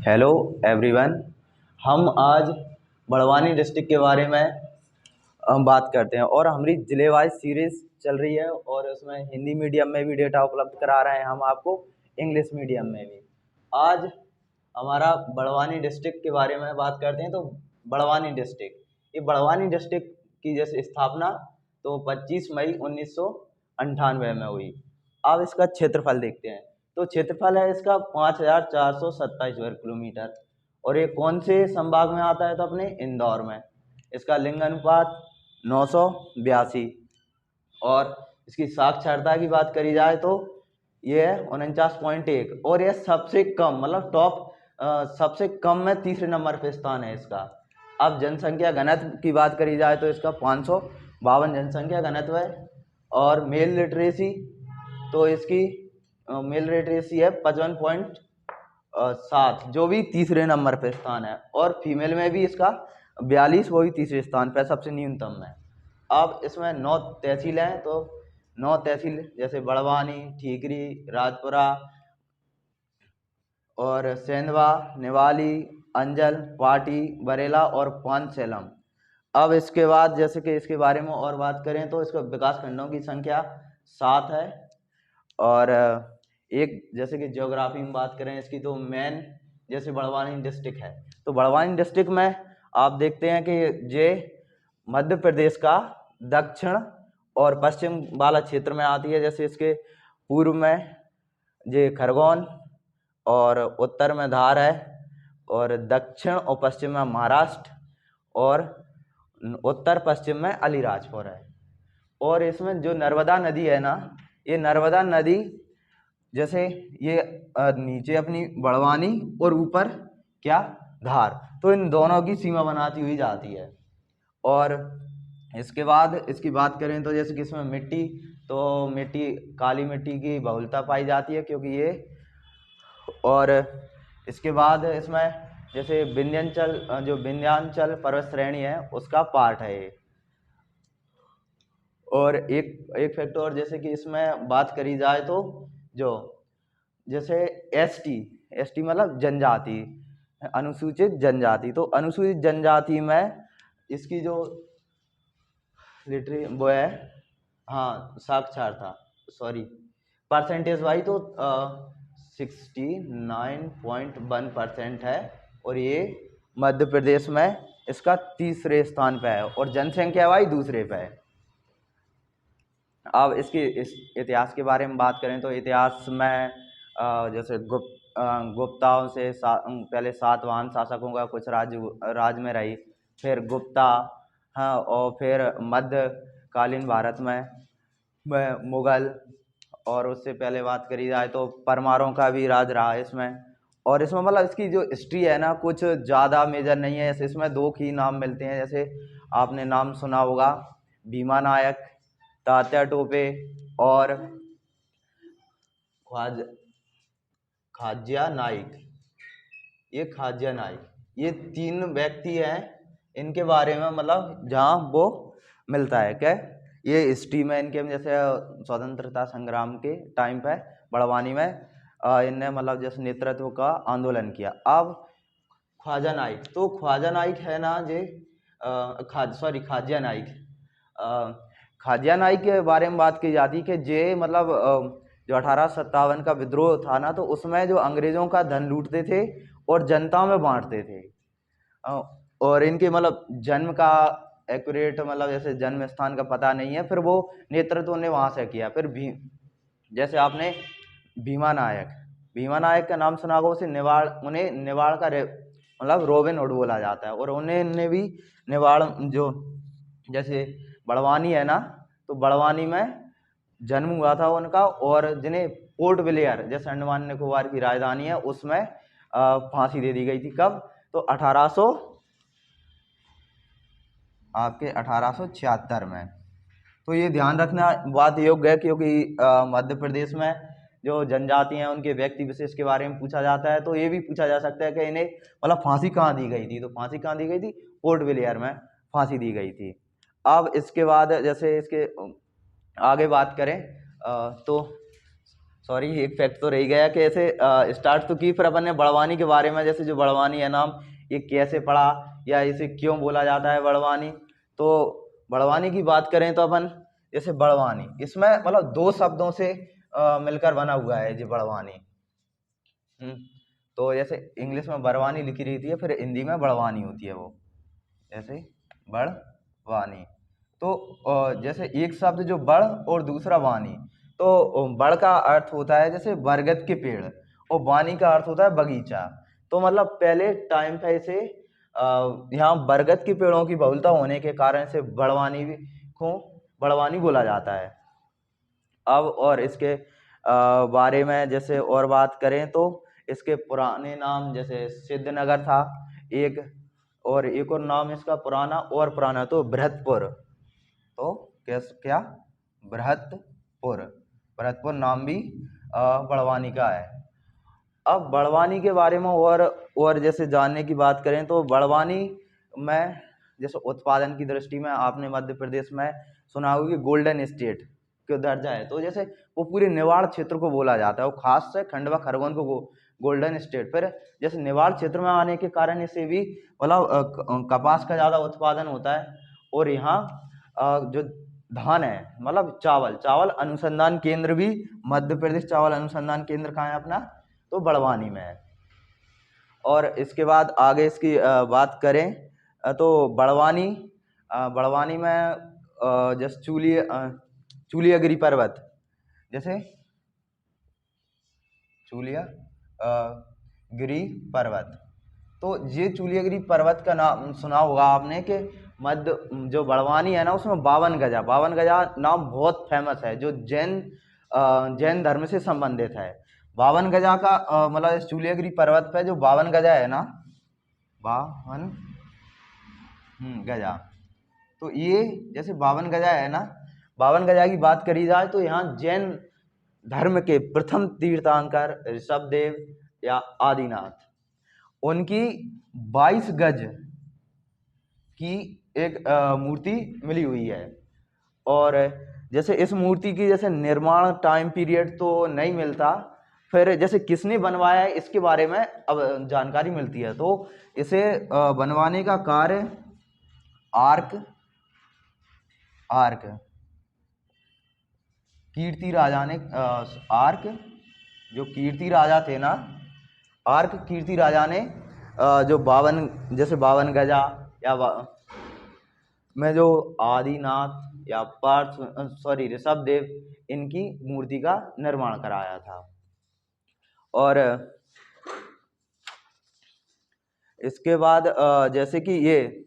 Hello everyone. हम आज Barwani district के बारे में बात करते हैं और हमारी जिले वाइज सीरीज चल रही है और उसमें हिंदी मीडियम में भी डेटा उपलब्ध करा रहे हैं हम आपको, इंग्लिश मीडियम में भी। आज हमारा बड़वानी डिस्ट्रिक्ट के बारे में बात करते हैं। तो बड़वानी डिस्ट्रिक्ट, ये बड़वानी डिस्ट्रिक्ट की जैसे स्थापना तो 25 मई 1998 में हुई। अब इसका क्षेत्रफल देखते हैं। तो क्षेत्रफल है इसका 5427 वर्ग किलोमीटर और ये कौन से संभाग में आता है? तो अपने इंदौर में। इसका लिंग अनुपात 982 और इसकी साक्षरता की बात करी जाए तो ये है 49.1 और यह सबसे कम मतलब टॉप सबसे कम में तीसरे नंबर पे स्थान है इसका। अब जनसंख्या घनत्व की बात करी जाए तो इसका 552 जनसंख्या घनत्व है और मेल लिटरेसी तो इसकी मेल लिटरेसी है 55.7 जो भी तीसरे नंबर पे स्थान है और फीमेल में भी इसका 42 वो भी तीसरे स्थान पे सबसे न्यूनतम है। अब इसमें 9 तहसील हैं। तो 9 तहसील जैसे बड़वानी, ठीकरी, राजपुरा और सेंधवा, निवाली, अंजल, पाटी, बरेला और पांचसेलम। अब इसके बाद जैसे कि इसके बारे में और बात करें तो इसका विकास खंडों की संख्या 7 है और एक जैसे कि ज्योग्राफी में बात करें इसकी तो मेन जैसे बड़वानी डिस्ट्रिक्ट है। तो बड़वानी डिस्ट्रिक्ट में आप देखते हैं कि ये मध्य प्रदेश का दक्षिण और पश्चिम वाला क्षेत्र में आती है। जैसे इसके पूर्व में ये खरगोन और उत्तर में धार है और दक्षिण और पश्चिम में महाराष्ट्र और उत्तर पश्चिम में अलीराजपुर है। और इसमें जो नर्मदा नदी है ना, ये नर्मदा नदी जैसे ये नीचे अपनी बड़वानी और ऊपर क्या धार, तो इन दोनों की सीमा बनाती हुई जाती है। और इसके बाद इसकी बात करें तो जैसे कि इसमें मिट्टी तो मिट्टी काली मिट्टी की बहुलता पाई जाती है क्योंकि ये। और इसके बाद इसमें जैसे विंध्याचल जो विंध्याचल पर्वत श्रेणी है उसका पार्ट है ये। और एक फैक्ट और जैसे कि इसमें बात करी जाए तो जो जैसे एसटी मतलब जनजाति, अनुसूचित जनजाति। तो अनुसूचित जनजाति में इसकी जो लिटरी वो है साक्षरता परसेंटेज वाइज तो 69.1% है और ये मध्य प्रदेश में इसका तीसरे स्थान पे है और जनसंख्या वाइज दूसरे पे है। अब इसकी इस इतिहास के बारे में बात करें तो इतिहास में जैसे गुप्ताओं से पहले सातवाहन शासकों का कुछ राज में रही, फिर गुप्ता और फिर मध्यकालीन भारत में मुगल और उससे पहले बात करी जाए तो परमारों का भी राज रहा है इसमें। और इसमें मतलब इसकी जो हिस्ट्री है ना कुछ ज़्यादा मेजर नहीं है। जैसे इसमें 2 ही नाम मिलते हैं। जैसे आपने नाम सुना होगा भीमा नायक, तात्या टोपे और खाज्या नाइक। ये खाज्या नाइक ये 3 व्यक्ति हैं। इनके बारे में मतलब जहाँ वो मिलता है क्या ये हिस्ट्री में इनके जैसे स्वतंत्रता संग्राम के टाइम पे बड़वानी में इनने मतलब जैसे नेतृत्व का आंदोलन किया। अब ख्वाजा नाइक तो ख्वाजा नाइक है ना जे खाज्या नाइक खाज्या नाइक के बारे में बात की जाती कि जे मतलब जो 1857 का विद्रोह था ना तो उसमें जो अंग्रेजों का धन लूटते थे और जनता में बांटते थे। और इनके मतलब जन्म का एक्यूरेट मतलब जैसे जन्म स्थान का पता नहीं है, फिर वो नेतृत्व ने वहाँ से किया। फिर जैसे आपने भीमा नायक का नाम सुना होगा। उन्हें निवाड़ का मतलब रॉबिन हुड बोला जाता है और उन्हें भी निवाड़ जो जैसे बड़वानी है ना तो बड़वानी में जन्म हुआ था उनका और जिन्हें पोर्ट ब्लेयर जैसे अंडमान निकोबार की राजधानी है उसमें फांसी दे दी गई थी। कब? तो 1876 में। तो ये ध्यान रखना बात योग्य है क्योंकि मध्य प्रदेश में जो जनजाति हैं उनके व्यक्ति विशेष के बारे में पूछा जाता है। तो ये भी पूछा जा सकता है कि इन्हें मतलब फांसी कहाँ दी गई थी। तो फांसी कहाँ दी गई थी? पोर्ट ब्लेयर में फांसी दी गई थी। अब इसके बाद जैसे इसके आगे बात करें तो सॉरी एक फैक्ट तो रह गया कि ऐसे स्टार्ट तो की, फिर अपन ने बड़वानी के बारे में, जैसे जो बड़वानी है नाम ये कैसे पड़ा या इसे क्यों बोला जाता है बड़वानी। तो बड़वानी की बात करें तो अपन जैसे बड़वानी, इसमें मतलब दो शब्दों से मिलकर बना हुआ है जो बड़वानी। तो जैसे इंग्लिश में बड़वानी लिखी रहती है, फिर हिंदी में बड़वानी होती है वो, जैसे बड़वानी। तो जैसे एक शब्द जो बड़ और दूसरा वानी, तो बड़ का अर्थ होता है जैसे बरगद के पेड़ और वानी का अर्थ होता है बगीचा। तो मतलब पहले टाइम पे इसे यहाँ बरगद के पेड़ों की बहुलता होने के कारण से बड़वानी को बड़वानी बोला जाता है। अब और इसके बारे में जैसे और बात करें तो इसके पुराने नाम जैसे सिद्धनगर था एक, और एक और नाम इसका पुराना तो बृहत्पुर। तो क्या बृहत्पुर नाम भी बड़वानी का है। अब बड़वानी के बारे में और जैसे जानने की बात करें तो बड़वानी में जैसे उत्पादन की दृष्टि में आपने मध्य प्रदेश में सुना होगा कि गोल्डन स्टेट का दर्जा है। तो जैसे वो पूरे निवाड़ क्षेत्र को बोला जाता है, वो खास से खंडवा खरगोन को गोल्डन स्टेट। फिर जैसे निवाड़ क्षेत्र में आने के कारण इसे भी मतलब कपास का ज़्यादा उत्पादन होता है, और यहाँ जो धान है मतलब चावल अनुसंधान केंद्र भी मध्य प्रदेश चावल अनुसंधान केंद्र कहाँ है अपना, तो बड़वानी में है। और इसके बाद आगे इसकी बात करें तो बड़वानी में जैसे चूलियागिरी पर्वत, जैसे चूलियागिरी पर्वत, तो ये चूलियागिरी पर्वत का नाम सुना होगा आपने कि मध्य जो बड़वानी है ना उसमें 52 गजा नाम बहुत फेमस है, जो जैन धर्म से संबंधित है। 52 गजा का मतलब इस चूलियागिरी पर्वत पे जो 52 गजा है ना, 52 गजा, तो ये जैसे 52 गजा है ना, 52 गजा की बात करी जाए तो यहाँ जैन धर्म के प्रथम तीर्थंकर ऋषभदेव या आदिनाथ, उनकी 22 गज की एक मूर्ति मिली हुई है। और जैसे इस मूर्ति की जैसे निर्माण टाइम पीरियड तो नहीं मिलता, फिर जैसे किसने बनवाया है इसके बारे में अब जानकारी मिलती है। तो इसे बनवाने का कार्य आर्क कीर्ति राजा ने जो कीर्ति राजा थे ना, कीर्ति राजा ने जो 52 गजा या में जो आदिनाथ या ऋषभदेव इनकी मूर्ति का निर्माण कराया था। और इसके बाद जैसे कि ये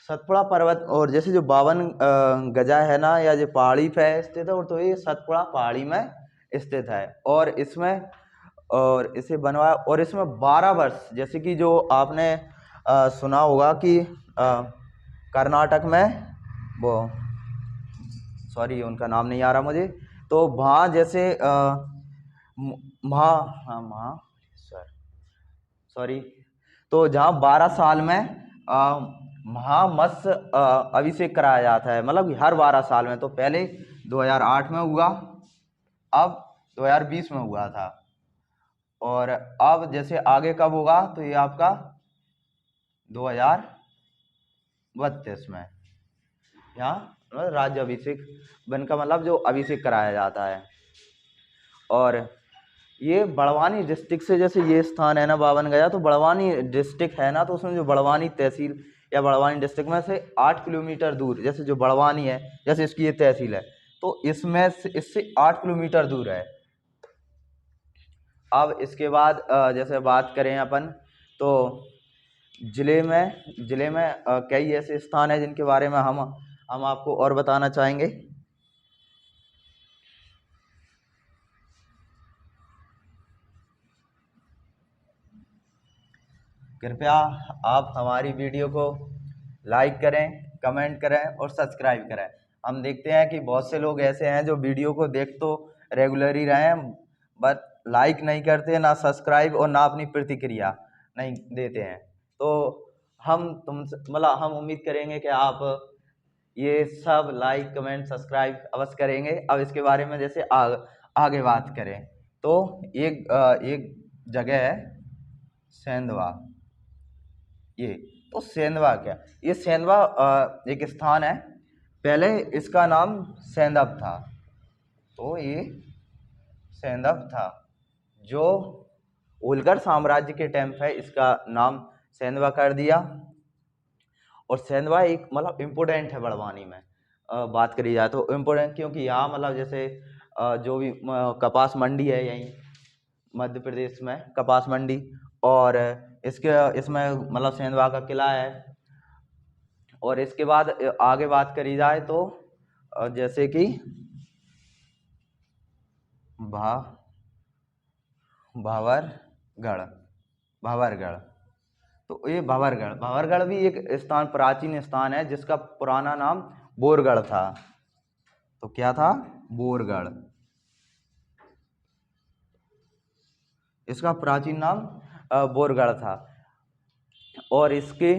सतपुड़ा पर्वत, और जैसे जो 52 गजा है ना या जो पहाड़ी पे स्थित है, और तो ये सतपुड़ा पहाड़ी में स्थित है। और इसे बनवाया, और इसमें 12 वर्ष, जैसे कि जो आपने सुना होगा कि कर्नाटक में वो उनका नाम नहीं आ रहा मुझे, तो वहाँ जैसे तो जहाँ 12 साल में महामत्स्य अभिषेक कराया जाता है, मतलब हर 12 साल में। तो पहले 2008 में हुआ, अब 2020 में हुआ था, और अब जैसे आगे कब होगा तो ये आपका 2032 में यहाँ राज्य अभिषेक बन का मतलब जो अभिषेक कराया जाता है। और ये बड़वानी डिस्ट्रिक्ट से जैसे ये स्थान है ना 52 गया, तो बड़वानी डिस्ट्रिक्ट है ना, तो उसमें जो बड़वानी तहसील या बड़वानी डिस्ट्रिक्ट में से 8 किलोमीटर दूर, जैसे जो बड़वानी है जैसे इसकी ये तहसील है, तो इसमें से इससे 8 किलोमीटर दूर है। अब इसके बाद जैसे बात करें अपन तो जिले में कई ऐसे स्थान हैं जिनके बारे में हम आपको और बताना चाहेंगे। कृपया आप हमारी वीडियो को लाइक करें, कमेंट करें और सब्सक्राइब करें। हम देखते हैं कि बहुत से लोग ऐसे हैं जो वीडियो को देख तो रेगुलर ही रहे हैं, बट लाइक नहीं करते, ना सब्सक्राइब और ना अपनी प्रतिक्रिया नहीं देते हैं। तो हम उम्मीद करेंगे कि आप ये सब लाइक कमेंट सब्सक्राइब अवश्य करेंगे। अब इसके बारे में जैसे आगे बात करें तो एक जगह है सेंधवा। ये तो सेंधवा क्या, ये सेंधवा एक स्थान है, पहले इसका नाम सेंधव था। तो ये सेंधव था, जो होलकर साम्राज्य के टाइम पे इसका नाम सेंधवा कर दिया। और सेंधवा एक मतलब इम्पोर्टेंट है बड़वानी में, बात करी जाए तो इम्पोर्टेंट, क्योंकि यहाँ मतलब जैसे जो भी कपास मंडी है यहीं मध्य प्रदेश में, कपास मंडी, और इसमें मतलब सेंधवा का किला है। और इसके बाद आगे बात करी जाए तो जैसे कि भावरगढ़, तो ये भावरगढ़ भी एक स्थान, प्राचीन स्थान है, जिसका पुराना नाम बोरगढ़ था। तो क्या था? बोरगढ़, इसका प्राचीन नाम बोरगढ़ था। और इसके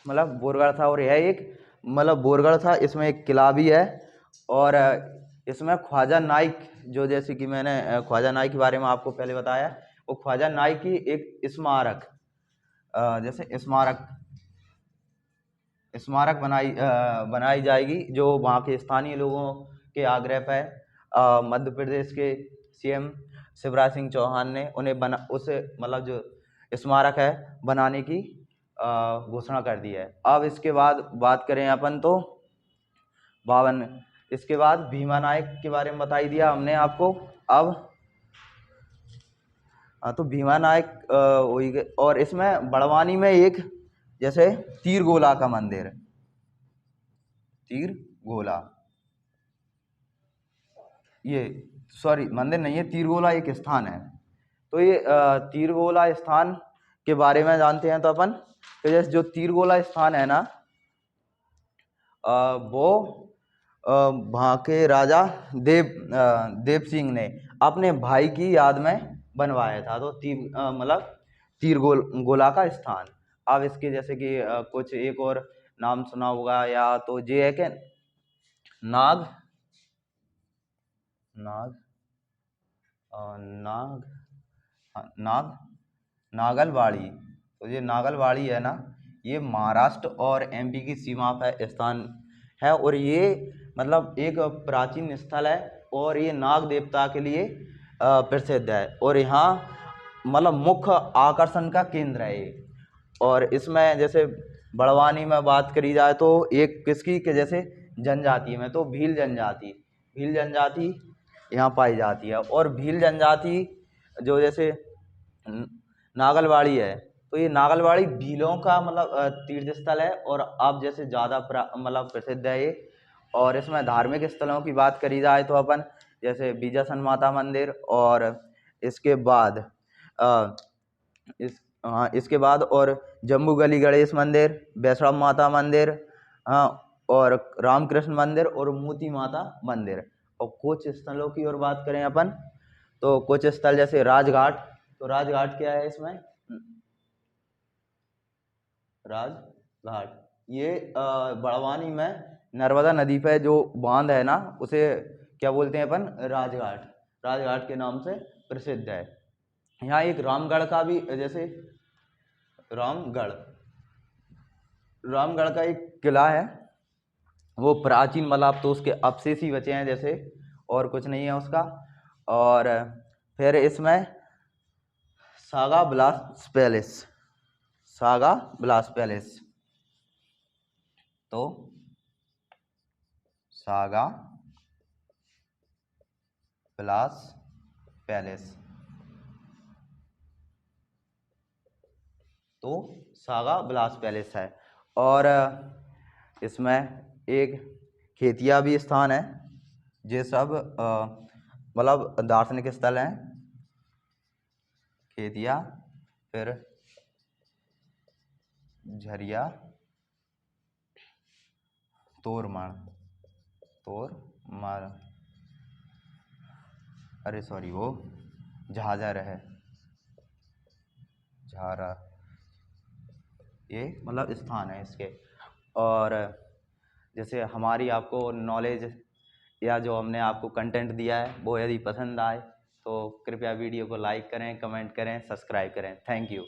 मतलब बोरगढ़ था, और यह एक मतलब बोरगढ़ था, इसमें एक किला भी है। और इसमें ख्वाजा नाइक, जो जैसे कि मैंने ख्वाजा नाइक के बारे में आपको पहले बताया, वो ख्वाजा नाइक की एक स्मारक, जैसे स्मारक बनाई जाएगी, जो वहाँ के स्थानीय लोगों के आग्रह पर मध्य प्रदेश के सीएम शिवराज सिंह चौहान ने उन्हें उसे मतलब जो स्मारक है बनाने की घोषणा कर दी है। अब इसके बाद बात करें अपन तो इसके बाद भीमा नायक के बारे में बताई दिया हमने आपको। अब तो भीमा नायक वही, और इसमें बड़वानी में एक जैसे तीरगोला का मंदिर, तीरगोला, ये सॉरी मंदिर नहीं है, तीरगोला एक स्थान है। तो ये तीरगोला स्थान के बारे में जानते हैं तो अपन, तो जैसे जो तीरगोला स्थान है ना, वो वहाँ के राजा देव सिंह ने अपने भाई की याद में बनवाया था। तो मतलब तीरगोला का स्थान। अब इसके जैसे कि कुछ एक और नाम सुना होगा, या तो ये है कि नाग नाग नाग नाग नागलवाड़ी। तो ये नागलवाड़ी है ना, ये महाराष्ट्र और एमपी की सीमा पर स्थान है, और ये मतलब एक प्राचीन स्थल है, और ये नाग देवता के लिए प्रसिद्ध है, और यहाँ मतलब मुख्य आकर्षण का केंद्र है ये। और इसमें जैसे बड़वानी में बात करी जाए तो एक किसकी के जैसे जनजाति में, तो भील जनजाति यहाँ पाई जाती है। और भील जनजाति जो जैसे नागलवाड़ी है, तो ये नागलवाड़ी भीलों का मतलब तीर्थ स्थल है, और अब जैसे ज़्यादा मतलब प्रसिद्ध है ये। और इसमें धार्मिक स्थलों की बात करी जाए तो अपन जैसे बीजासन माता मंदिर, और इसके बाद इसके बाद और जम्बू गली गणेश मंदिर, वैष्णव माता मंदिर, और रामकृष्ण मंदिर, और मोती माता मंदिर। और कुछ स्थलों की ओर बात करें अपन तो कुछ स्थल जैसे राजघाट, तो राजघाट क्या है इसमें? राजघाट ये बड़वानी में नर्मदा नदी पे जो बांध है ना, उसे क्या बोलते हैं अपन? राजघाट के नाम से प्रसिद्ध है। यहाँ एक रामगढ़ का भी, जैसे रामगढ़ का एक किला है, वो प्राचीन मतलब तो उसके अवशेष ही बचे हैं जैसे, और कुछ नहीं है उसका। और फिर इसमें सागा विलास पैलेस, तो सागा विलास पैलेस, तो सागा विलास पैलेस है। और इसमें एक खेतिया भी स्थान है, ये सब मतलब दार्शनिक स्थल हैं। खेतिया, फिर झरिया, तोरमाड़, अरे सॉरी वो झाझर है, झारा, ये मतलब स्थान है इसके। और जैसे हमारी आपको नॉलेज या जो हमने आपको कंटेंट दिया है वो यदि पसंद आए तो कृपया वीडियो को लाइक करें, कमेंट करें, सब्सक्राइब करें। Thank you.